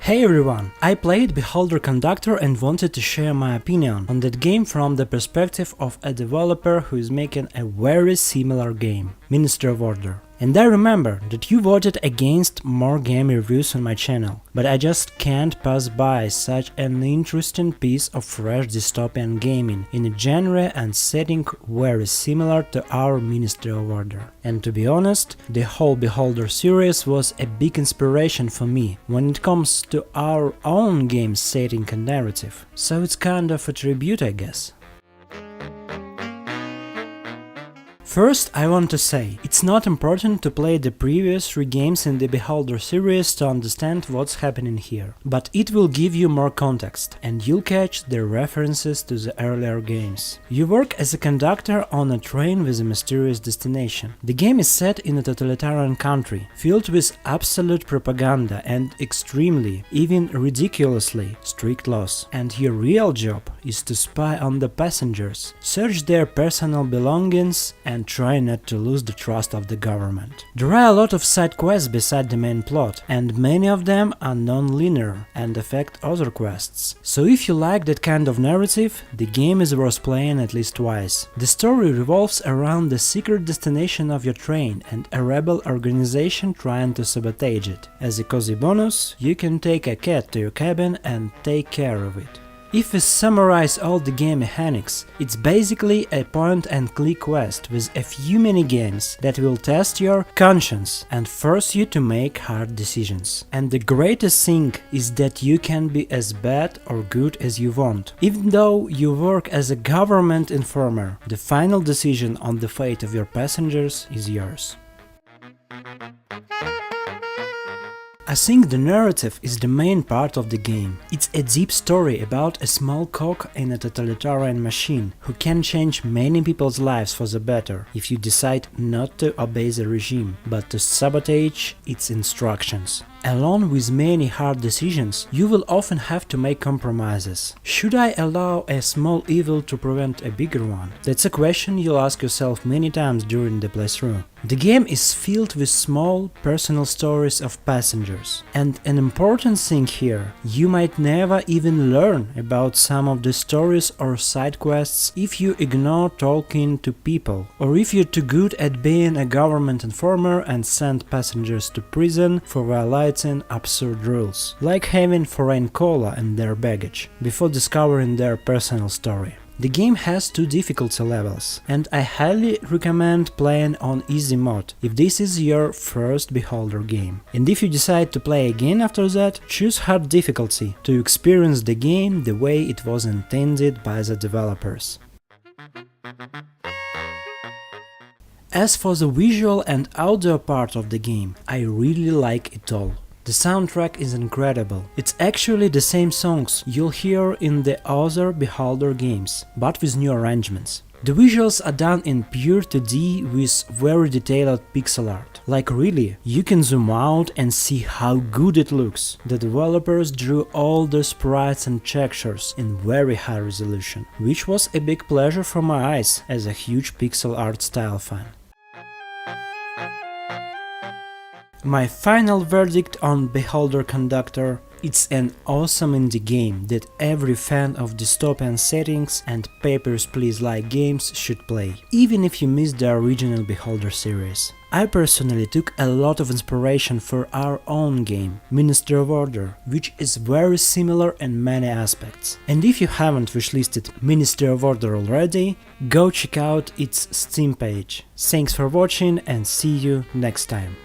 Hey everyone! I played Beholder Conductor and wanted to share my opinion on that game from the perspective of a developer who is making a very similar game, Ministry of Order. And I remember that you voted against more game reviews on my channel, but I just can't pass by such an interesting piece of fresh dystopian gaming in a genre and setting very similar to our Ministry of Order. And to be honest, the whole Beholder series was a big inspiration for me when it comes to our own game setting and narrative, so it's kind of a tribute, I guess. First, I want to say, it's not important to play the previous 3 games in the Beholder series to understand what's happening here, but it will give you more context, and you'll catch the references to the earlier games. You work as a conductor on a train with a mysterious destination. The game is set in a totalitarian country, filled with absolute propaganda and extremely, even ridiculously, strict laws. And your real job is to spy on the passengers, search their personal belongings, and try not to lose the trust of the government. There are a lot of side quests beside the main plot, and many of them are non-linear and affect other quests. So if you like that kind of narrative, the game is worth playing at least twice. The story revolves around the secret destination of your train and a rebel organization trying to sabotage it. As a cozy bonus, you can take a cat to your cabin and take care of it. If we summarize all the game mechanics, it's basically a point-and-click quest with a few mini-games that will test your conscience and force you to make hard decisions. And the greatest thing is that you can be as bad or good as you want. Even though you work as a government informer, the final decision on the fate of your passengers is yours. I think the narrative is the main part of the game. It's a deep story about a small cog in a totalitarian machine who can change many people's lives for the better if you decide not to obey the regime, but to sabotage its instructions. Along with many hard decisions, you will often have to make compromises. Should I allow a small evil to prevent a bigger one? That's a question you'll ask yourself many times during the playthrough. The game is filled with small, personal stories of passengers. And an important thing here, you might never even learn about some of the stories or side quests if you ignore talking to people, or if you're too good at being a government informer and send passengers to prison for violating absurd rules, like having foreign cola in their baggage, before discovering their personal story. The game has 2 difficulty levels, and I highly recommend playing on easy mode if this is your first Beholder game. And if you decide to play again after that, choose hard difficulty to experience the game the way it was intended by the developers. As for the visual and audio part of the game, I really like it all. The soundtrack is incredible. It's actually the same songs you'll hear in the other Beholder games, but with new arrangements. The visuals are done in pure 2D with very detailed pixel art. Like really, you can zoom out and see how good it looks. The developers drew all the sprites and textures in very high resolution, which was a big pleasure for my eyes as a huge pixel art style fan. My final verdict on Beholder Conductor: it's an awesome indie game that every fan of dystopian settings and Papers, Please-like games should play, even if you missed the original Beholder series. I personally took a lot of inspiration for our own game, Ministry of Order, which is very similar in many aspects. And if you haven't wishlisted Ministry of Order already, go check out its Steam page. Thanks for watching and see you next time.